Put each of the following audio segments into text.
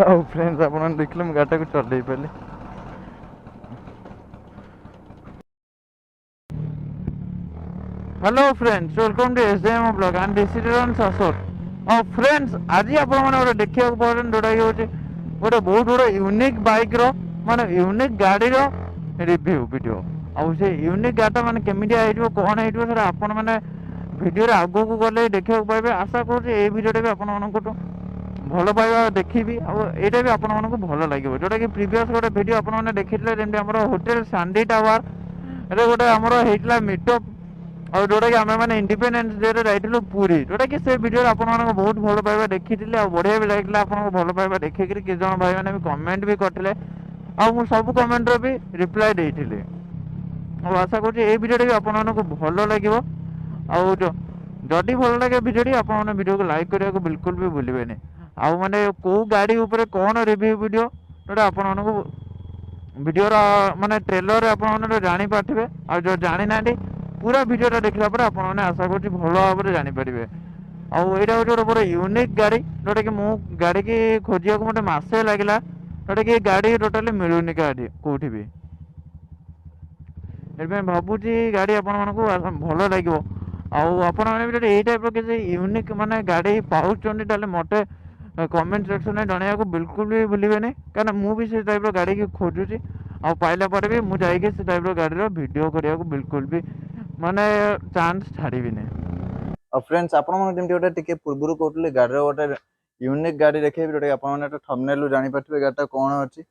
Friends आप देखिए मैं गाड़ी को चल पारे। Hello friends, welcome to SJMO blog and this is on Shashwat. और फ्रेंड्स आज आप देखा जोटा कि गोटे बहुत बड़ा यूनिक बाइक रो माने यूनिक गाड़ी रो रिव्यू वीडियो। आउ से यूनिक गाड़ी माने केमिटिया हेइटो कोन हेइटो सेटा आपण माने वीडियो रे आगो को गले देखा पाइबे। आशा करू ए वीडियो भी आपण मानको भल पाइबा देखी यहाँ भी आपण मानको भल लगे जोटा कि प्रीवियस गोटे वीडियो आपण माने देखिथिले जेमति हमर होटल सांडी टावर रे गोटे हमर हेइतला मीटअप और जोटा कि आम मैंने इंडिपेंडेंस डे जाइलु पूरी जोटा कि से वीडियो आपण मानको बहुत भल पाइबा देखी और बढ़िया भी लगे आपको भल पाइबा देखिक किसी जन भाई मैंने भी कमेंट भी करते आउ सब कमेंट भी रिप्लाई देते। और आशा करुँच ये वीडियो भी आपण मानको भल लगे। आउ जदि भल लगे वीडियो आपने वीडियो को लाइक करने को बिल्कुल भी भूलें। आउ माने कौ गाड़ी ऊपर कौन रिव्यू वीडियो जोटा आपण मानको वीडियोर माने ट्रेलर आपने जानी पारे। और जो जानी ना पूरा वीडियोटा देखला पर आपने आशा करुँच भल भाव में जानीपारे। आउ यहाँ हूँ गोटे पूरा यूनिक गाड़ी जोटा कि मु गाड़ी की खोजा को मत मसे लगला जोटा कि गाड़ी टोटाली मिलूनी गाड़ी कौटी भी भावुची गाड़ी आपण मानक भल लगे। आपण मैंने भी यही टाइप किसी यूनिक माने गाड़ी पाँच मत कमेंट सेक्शन में जनवाक बिल्कुल भी भूलें कहीं मुझे से टाइप गाड़ी की खोजुची आ पाइला पर भी मुझे से टाइप गाड़ी वीडियो करने को बिल्कुल भी माने चांस छाड़बी। और फ्रेंड्स आपण जमी गोटे टी पूर्व कहते गाड़ी गोटे यूनिक गाड़ी देखे जोटा कि थंबनेल जानी पारे गाड़ी कौन अच्छी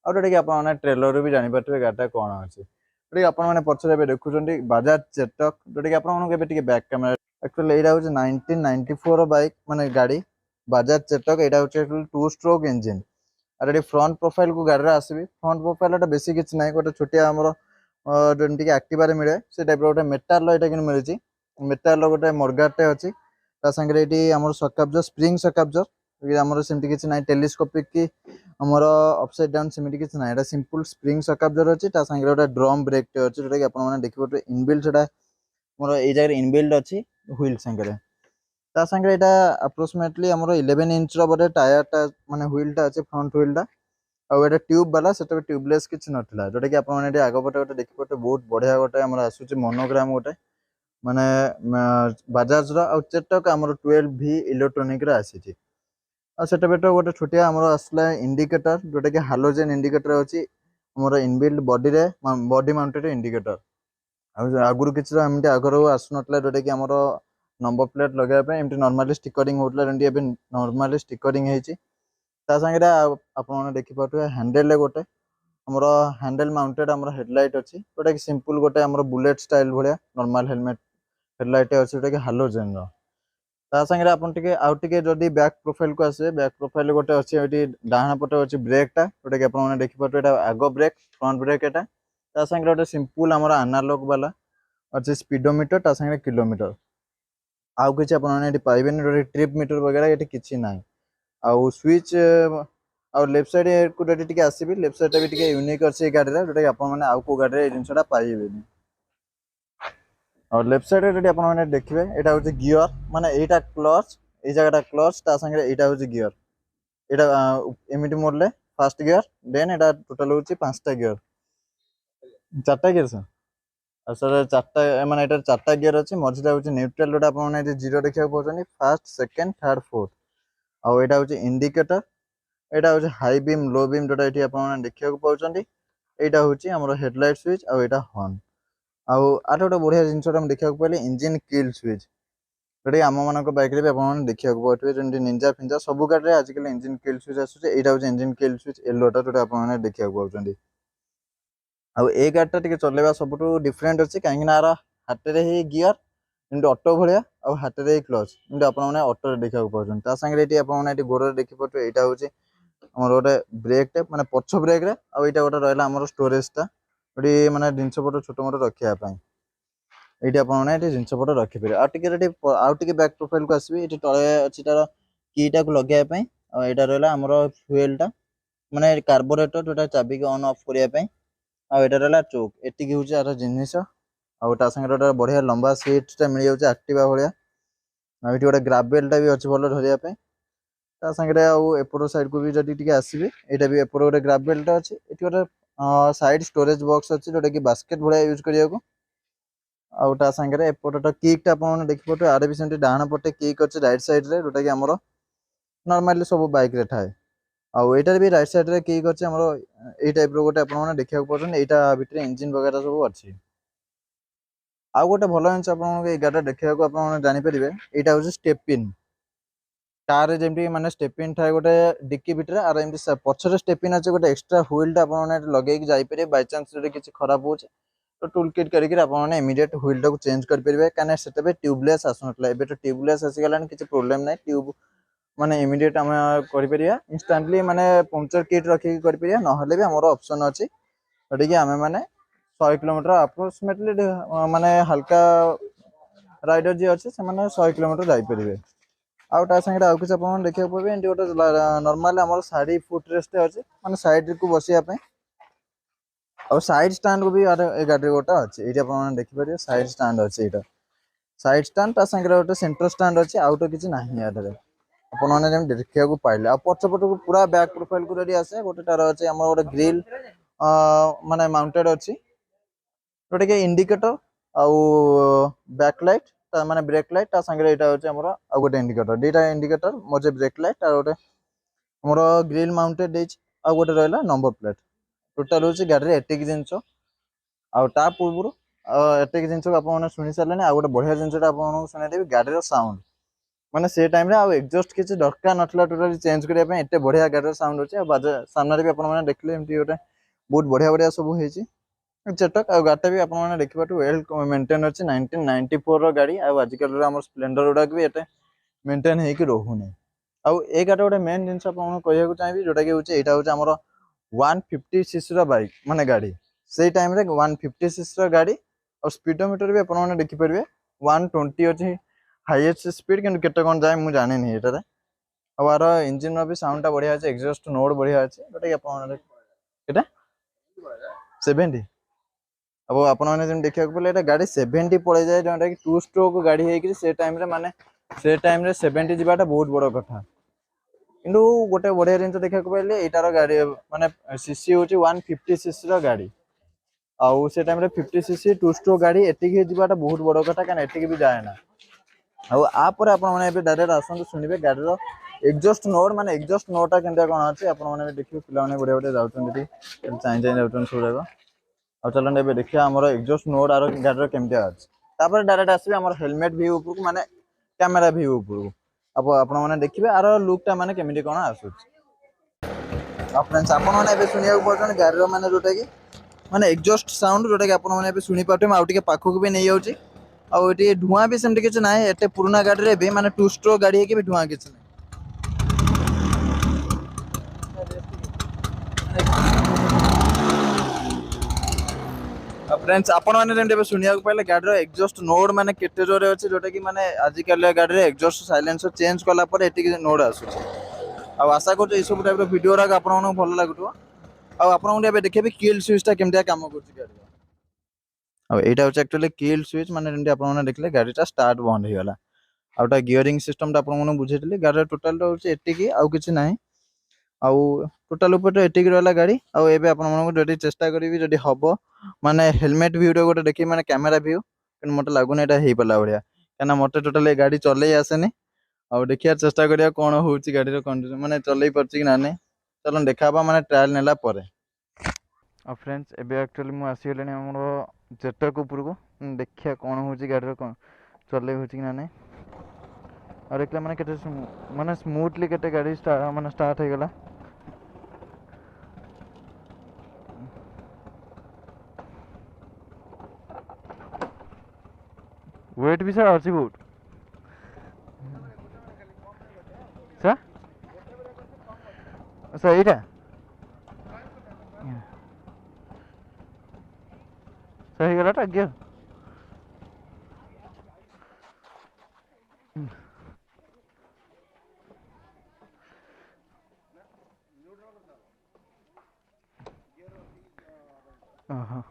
और जोटा कि आप ट्रेलर भी जानी पारे गाड़ी कौन अच्छी जोटा कि आप पचर देखुं बजाज चेतक जोटा कि आपके बैक कैमेरा एक्चुअली यहाँ हूँ 1994 बाइक माने गाड़ी बजाज चेतक यहाँ हूँ 2 स्ट्रोक इंजिन और ये फ्रंट प्रोफाइल को गाड़ी आसबि फ्रंट प्रोफाइल बेसी किसी ना गोटे छोटिया आमर जमीक एक्टिवा मिले से टाइप गोटे मेटाल ये मिली मेटाल गोटे मर्गाटे अच्छी सागर ये आम सकाब्जर स्प्रिंग सकाब्जर आमर सेमती किसी ना टेलीस्कोपिक कि आमर अपसाइड डाउन सेमती किसी ना सिंपल स्प्रिंग सकाब्जर अच्छी सागर गोटे ड्रम ब्रेक अच्छी जोटा कि आपने देखिए इनबिल्ट से मोर ये जगह इनबिल्ट अच्छी व्हील सागर सागर यहाँ अप्रोक्सीमेटली आमर 11 इंच बोटे टायर माने व्हीलटा अच्छे फ्रंट व्हीलटा और ये ट्यूब वाला से ट्यूबलेस किसी नाला जोटा कि आपने आगपटे गोटे देखिए बहुत बढ़िया गोटे आसूँ मोनोग्राम गोटे माने बजाज रो चेतक आमर 12V इलेक्ट्रोनिक आसी सेटा बेटर गोटे छोटिया आमर आसला इंडिकेटर जोटा कि हालोजेन इंडिकेटर अच्छी आमर इनबिल्ट बॉडी रे बॉडी माउंटेड इंडिकेटर आगुरी किसी एमती आगर आसूना जोटा कि आमर नंबर प्लेट लगे एमती नॉर्मली स्टिकरिंग होता नॉर्मली स्टिकरिंग होती सागर आपने देखिपे हैंडल गोटे आमर हैंडल माउंटेड आमर हेडलाइट अच्छी जोटा कि सिंपल गोटे आमर बुलेट स्टाइल भाया नॉर्मल हेलमेट हेडलाइट अच्छी जोटा कि हालोजेन सागर आपटे जदि बैक प्रोफाइल को आसे बैक प्रोफाइल गोटे अच्छी ये डाण पटे अच्छी ब्रेकटा जोटा कि आपने देखिपे आग ब्रेक फ्रंट ब्रेक यहाँ सागर गोटे सिंपल आमर एनालॉग वाला अच्छे स्पीडोमीटर सागर किलोमीटर आउ किसी आपने पाइबे ट्रिप मीटर वगैरह ये किसी ना आउ स्विच और लेफ्ट साइड को टी आसबि लेफ्ट साइड भी यूनिक अच्छी गाड़ी जोटा कि आपने आउ को गाड़ी जिनसा पाइबे और लेफ्ट साइड ये आपने देखिए यहाँ हूँ गियर माने यहाँ क्लच ये जगह क्लच सागर यहाँ हूँ गियर यहाँ एमती मोड़ले फास्ट गियर देन यहाँ टोटाल हूँ 5टा गियर 4टा गियर सर चार्टा माने यहाँ 4टा गियर अच्छी मझे हूँ न्यूट्रल जोटा आपने जीरो देखा पाँच फास्ट सेकेंड थर्ड फोर्थ आउ यहाँ हूँ इंडिकेटर यहाँ हूँ हाई बीम लो बीम जोटा ये आपने देखा पाँच यहाँ हूँ आम हेडलाइट स्विच आउ यहाँ हॉर्न आउ आठ गोटे बढ़िया जिन देखा पाइले इंजिन किल स्विच जोटा आम मान बैक भी आपने देखा पाते जमी निंजा फिंजा सब गाड़ी में आजिकल इंजिन किल स्विच आसूँ यहाँ हूँ इंजिन किल स्विच येलोटा जोटा आपने देखा पाँच आउ ए गाड़ीटा टी चलवा सब डिफरेन्ट अच्छी कहीं हाथ में गियर जमी ऑटो भाया और हाथ में क्लच जमी आपने ऑटो देखा पाँच सागर ये आपने गोड़ देखिए यहाँ हूँ आम गोटे ब्रेक माने पछ ब्रेक रे आउ यहाँ गोटे रहा आम स्टोरेजटा ये माने जिनस पट छोट मोट रखापी ये आपने जिनपट रखिपारे आउटे बैक प्रोफाइल को आसबि ये तले अच्छी तार कीटा को लगापी और यहाँ रहा आमर फ्यूएलटा माने कार्बोरेटर जोटा चाबी को ऑन ऑफ करने और यहाँ रहा चौक एति हूँ यार जिनस आउटा सागर बढ़िया लंबा सीटा मिल जाए एक्टिवा भाया ये गोटे ग्रावेलटा भी अच्छी भल धरिया ता संगे आउ एपट साइड को भी जदि टिके आसीबे एटा भी एपट गोटे ग्रावेल टा अछि एठी गोटे साइड स्टोरेज बॉक्स अछि जोटा कि बास्केट भलिया यूज करिया को आउ ता संगे एपट टा किक टा आपण देखि पटे आरे भी सेंटी डाहाना पटे किक अछि राइट साइड रे जोटा कि हमरो नॉर्मली सब बाइक रे थाए आउ एटार भी राइट साइड रे किक अछि हमरो ए टाइप रो गोटे आपण माने देखिया को पछन एटा भितरे इंजन वगैरह सब अछि आउ गोटे भलो जिनिस आपण ए गाडा देखिया को आपण जानि परिबे एटा होछि स्टेप पिन कार रे जेमति माने स्टेप पिन थाए गोटे डिक्की भितरे आर एमति पछरे स्टेप पिन अछि गोटे एक्स्ट्रा व्हील टा आपण माने लगेइ कि जाई परिबे बाय चांस रे किछि खराब होछ तो टूल किट करिक आपण माने इमीडिएट व्हील टा को चेंज कर परिबे काने सेतबे ट्यूबलेस आसनतला एबे तो ट्यूबलेस आसी गलान किछि प्रॉब्लम नै ट्यूब माने इमीडिएट हम करि परिया इंस्टेंटली माने पंक्चर किट रखि करि परिया न हले भी हमर ऑप्शन अछि जडि कि हमें माने 100 किलोमीटर अप्रोक्सीमेटली माने हल्का राइडर जे अछि से माने 100 किलोमीटर जाई परिबे आउ ता संगे आउ किछ आपण देखिया पबे एंटी गोटे नॉर्मल हमर साइड फुट रेस्ट अछि माने साइड को बसिया पे और साइड स्टैंड को भी ए गाडी गोटा अछि एठी आपण देखि परिबे साइड स्टैंड अछि एटा साइड स्टैंड ता संगे गोटे सेंटर स्टैंड अछि आउ तो किछ नाही यादरे आपण माने जेम देखिया को पाइले आ पछ पट को पूरा बैक प्रोफाइल को रेडी आसे गोटे तार अछि हमर गोटे ग्रिल माने माउंटेड अछि जोटे के इंडिकेटर आउ बैक लाइट ता माने ब्रेक लाइट ता संगे एटा अछि हमर आ गोटे इंडिकेटर डेटा इंडिकेटर मोजे ब्रेक लाइट आ गोटे हमर ग्रिल माउंटेड देछि आ गोटे रहला नंबर प्लेट टोटल होछि गाडी रे एटिक जिंसो आ ता पूर्वरु एटिक जिंसो आपण माने सुनि सारलेने आ गोटे बढ़िया जिंसोटा आपण सुनाइ देबी गाडी रो साउंड माने से टाइम रे आ एग्जॉस्ट किछि दरकार नथला टोटली चेंज करिया पे एते बढ़िया गाडी रो साउंड होछि आ बाजा सामने रे भी आपण माने देखले एमती गोटे बहुत बढ़िया बढ़िया सब हेछि चेटक आ गाटा भी आपण माने देखिबाटू वेल मेंटेन अछि 1994 रो गाडी आ आजिकल रो हमर स्प्लेंडर उडा भी एते मेंटेन हे कि रहउनी आ ए गाटा गोटे मेन जिंस आपण कहिया को चाहिबी जोटा कि होछि एटा होछि हमर 150 सीसी रो बाइक माने गाडी सेई टाइम रे 150 सीसी रो गाडी और स्पीडोमीटर भी आपण माने देखि परबे 120 अछि हाईएस्ट स्पीड किंतु केते कोन जाय मु जाने नि एटारे आ आरो इंजन रो भी साउंड टा बढ़िया अछि एग्जॉस्ट नोड बढ़िया अछि जोटा कि आपण एटा 70 अब आपण माने जेम देखिया को पले एटा गाडी 70 पळे जाय जोटा कि टू स्ट्रोक गाडी हे कि से टाइम रे माने से टाइम रे 70 जिबाटा बहुत बड़ कथा किंतु गोटे बढ़िया जिंस देखिया को पले एटार गाडी माने सीसी होची 150 सीसी रो गाडी आउ से टाइम रे 50 सीसी टू स्ट्रोक गाडी एतिकी जिबाटा बहुत बड़ कथा कान एतिकी भी जाय ना आउ आ पर आपण माने एबे डायरेक्ट आसन सुनिबे गाडी रो एग्जॉस्ट नोड माने एग्जॉस्ट नोड ता केनता कोन अछि आपण माने देखियो पिला माने बढ़िया बढ़िया जाउछन दि चाइ चाइ जाउछन सुरेगा आ चलन एबे देखिया हमर एग्जॉस्ट नोड आरो गाडी रो केमते अछि तापर डायरेक्ट आसीबे हमर हेलमेट व्यू ऊपर माने कैमरा व्यू ऊपर अब आपण माने देखिबे आरो लुक ता माने केमिति कोन आसुछ आ फ्रेंड्स आपण माने एबे सुनिया पड़छन गाडी रो माने जोटा कि माने एग्जॉस्ट साउंड जोटा कि आपण माने एबे सुनि पाटे आउ टिके पाखो को भी नै जाउची आ एटी धुआं भी सेमति किछ नाय एते पुराना गाडी रे भी माने टू स्ट्रोक गाडी हे कि भी धुआं किछ नै फ्रेंड्स आपण माने जेंते सुनिया को पहले गाडी रो एग्जॉस्ट नोड माने केते जोरे अछि जोटा कि माने आजि काले गाडी रे एग्जॉस्ट साइलेंसर चेंज कला पर एटी नोड आसुछि आ आशा करछु ए सब टाइप रो वीडियो रा आपण माने भलो लागुतो आ आपण माने एबे देखिबे किल स्विच ता केमतिया काम करछि गाडी आ एटा होछि एक्चुअली किल स्विच माने जेंते आपण माने देखले गाडीटा स्टार्ट बंद हे गला आउटा गियरिंग सिस्टम ता आपण माने बुझेतली गाडी टोटल होछि एटी आउ किछ नाही आउ टोटल ऊपर एटिक रहला गाडी आउ एबे आपण मानको जदी चेष्टा करिवि जदी हबो माने हेलमेट वीडियो गोटे देखि माने कैमरा व्यू किन मते लागुन एटा हेइ पला बढिया काना मते टोटल ए गाडी चलै आसेनी आउ देखिया चेष्टा करिया कोन होउची गाडी रो कंडीशन माने चलै परची कि नाने चलन देखाबा माने ट्रायल नेला परे आ फ्रेंड्स एबे एक्चुअली मु आसी गेलेनी हमरो चेटक ऊपर को देखिया कोन होउची गाडी रो चलै होउची कि नाने और एकला माने केते माने स्मूथली केते गाडी माने स्टार्ट हे गेला वेट भी सर अछि बहुत सा सही रे सही गला टा गियर हां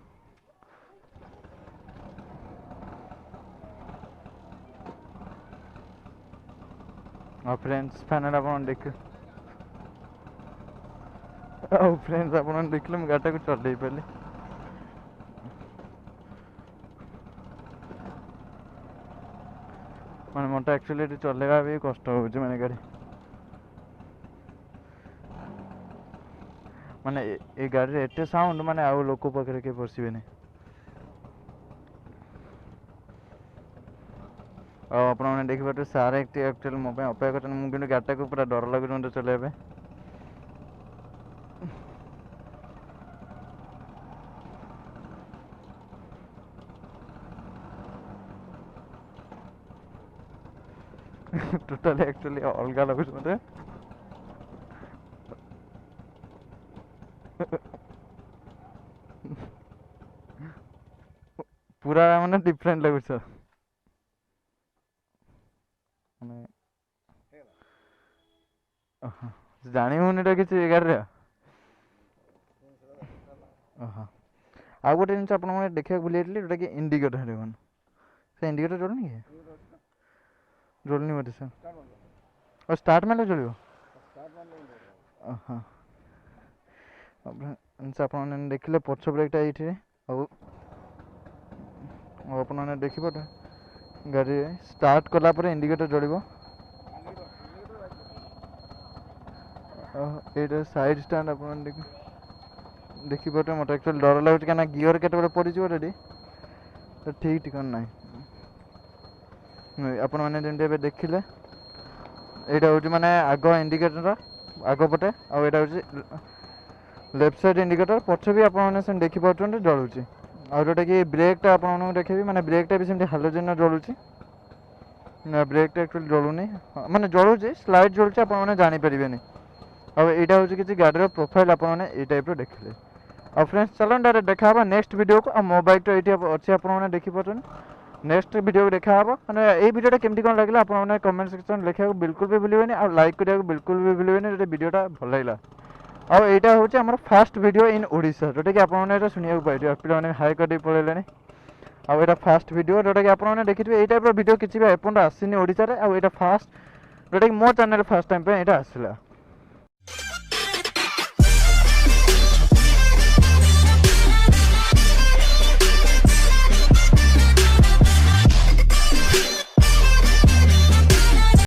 ଆଉ ଫ୍ରେଣ୍ଡସ୍ ଫାଇନାଲ୍ ଆପଣ ଦେଖ ଆଉ ଫ୍ରେଣ୍ଡସ୍ ଆପଣ ଦେଖିଲେ ମୁଁ ଗାଡ଼ିଟାକୁ ଚଲେଇ ପାରିଲି। ମାନେ ମୋତେ ଆକ୍ଚୁଆଲି ଏଠି ଚଲେଇବା ବି କଷ୍ଟ ହେଉଛି ମାନେ ଗାଡ଼ି ମାନେ ଏ ଗାଡ଼ିରେ ଏତେ ସାଉଣ୍ଡ ମାନେ ଆଉ ଲୋକ ପାଖରେ କେହି ବସିବେନି। ଆଉ ଆପଣମାନେ ଦେଖିପାରୁଥିବେ ସାର୍ ଏଠି ଆକ୍ଚୁଆଲି ମୋ ପାଇଁ ଅପେକ୍ଷା କରିଛନ୍ତି। ମୁଁ କିନ୍ତୁ ଗାଡ଼ିଟାକୁ ପୁରା ଡର ଲାଗୁଛି ମୋତେ ଚଲେଇବା ପାଇଁ। ଟୋଟାଲି ଆକ୍ଚୁଆଲି ଅଲଗା ଲାଗୁଛି ମୋତେ। ପୁରା ମାନେ ଡିଫରେଣ୍ଟ ଲାଗୁଛି ସାର୍। ମାନେ ଜାଣି ହେଉନି ଏଇଟା କିଛି ଏ ଗାଡ଼ିରେ। ଆଉ ଗୋଟେ ଜିନିଷ ଆପଣମାନେ ଦେଖିବାକୁ ଭୁଲି ଯାଇଥିଲି, ଯେଉଁଟାକି ଇଣ୍ଡିକେଟର ଦେଖନ୍ତୁ। ସେ ଇଣ୍ଡିକେଟର ଜଳୁନି କି? ଜଳୁନି ବୋଧେ ସାର୍। ଆଉ ଷ୍ଟାର୍ଟ ମାରିଲେ ଜଳିବ? ଆପଣମାନେ ଦେଖିଲେ ପଛ ବ୍ରେକ୍ଟା ଏଇଠି ଆଉ ଆପଣମାନେ ଦେଖିପାରୁଥିବେ ଗାଡ଼ି ଷ୍ଟାର୍ଟ କଲା ପରେ ଇଣ୍ଡିକେଟର ଜଳିବ। ଏଇଟା ସାଇଡ୍ ଷ୍ଟାଣ୍ଡ ଆପଣମାନେ ଦେଖିପାରୁଥିବେ। ମୋତେ ଆକ୍ଚୁଆଲି ଡର ଲାଗୁଛି କାହିଁକିନା ଗିଅର କେତେବେଳେ ପଡ଼ିଯିବ ରେଡ଼ି ତ ଠିକ୍ ଠିକଣା ନାହିଁ। ଆପଣମାନେ ଯେମିତି ଏବେ ଦେଖିଲେ ଏଇଟା ହେଉଛି ମାନେ ଆଗ ଇଣ୍ଡିକେଟର ଆଗ ପଟେ, ଆଉ ଏଇଟା ହେଉଛି ଲେଫ୍ଟ ସାଇଡ୍ ଇଣ୍ଡିକେଟର। ପଛ ବି ଆପଣମାନେ ସେମିତି ଦେଖିପାରୁଛନ୍ତି ଜଳୁଛି। ଆଉ ଯେଉଁଟାକି ବ୍ରେକ୍ଟା ଆପଣମାନଙ୍କୁ ଦେଖେଇବି, ମାନେ ବ୍ରେକ୍ଟା ବି ସେମିତି ହାଲୋଜେନ୍ର ଜଳୁଛି। ନା ବ୍ରେକ୍ଟା ଆକ୍ଚୁଆଲି ଜଳୁନି, ମାନେ ଜଳୁଛି ସ୍ଲାଇଡ୍ ଜଳୁଛି, ଆପଣମାନେ ଜାଣିପାରିବେନି। ଆଉ ଏଇଟା ହେଉଛି କିଛି ଗାଡ଼ିର ପ୍ରୋଫାଇଲ୍ ଆପଣମାନେ ଏଇ ଟାଇପ୍ର ଦେଖିଲେ। ଆଉ ଫ୍ରେଣ୍ଡସ୍ ଚାଲନ୍ତୁ ଡାଇରେକ୍ଟ ଦେଖା ହେବା ନେକ୍ସଟ ଭିଡ଼ିଓକୁ। ଆଉ ମୋ ବାଇକ୍ଟା ଏଇଠି ଅଛି ଆପଣମାନେ ଦେଖିପାରୁଛନ୍ତି। ନେକ୍ସଟ ଭିଡ଼ିଓକୁ ଦେଖା ହେବ। ମାନେ ଏଇ ଭିଡ଼ିଓଟା କେମିତି କ'ଣ ଲାଗିଲା ଆପଣମାନେ କମେଣ୍ଟ ସେକ୍ସନ୍ ଲେଖିବାକୁ ବିଲକୁଲ ବି ଭୁଲିବେନି। ଆଉ ଲାଇକ୍ କରିବାକୁ ବିଲକୁଲ ବି ଭୁଲିବେନି ଯଦି ଭିଡ଼ିଓଟା ଭଲ ଲାଗିଲା। ଆଉ ଏଇଟା ହେଉଛି ଆମର ଫାଷ୍ଟ ଭିଡ଼ିଓ ଇନ୍ ଓଡ଼ିଶା, ଯେଉଁଟାକି ଆପଣମାନେ ଏଇଟା ଶୁଣିବାକୁ ପାଇଥିବେ। ପିଲାମାନେ ହାଇ କରିଦେଇ ପଳେଇଲେଣି। ଆଉ ଏଇଟା ଫାଷ୍ଟ ଭିଡ଼ିଓ ଯେଉଁଟାକି ଆପଣମାନେ ଦେଖିଥିବେ ଏଇ ଟାଇପ୍ର ଭିଡ଼ିଓ କିଛି ବି ଏପର୍ଯ୍ୟନ୍ତ ଆସିନି ଓଡ଼ିଶାରେ। ଆଉ ଏଇଟା ଫାଷ୍ଟ, ଯେଉଁଟାକି ମୋ ଚ୍ୟାନେଲ୍ ଫାଷ୍ଟ ଟାଇମ୍ ପାଇଁ ଏଇଟା ଆସିଲା।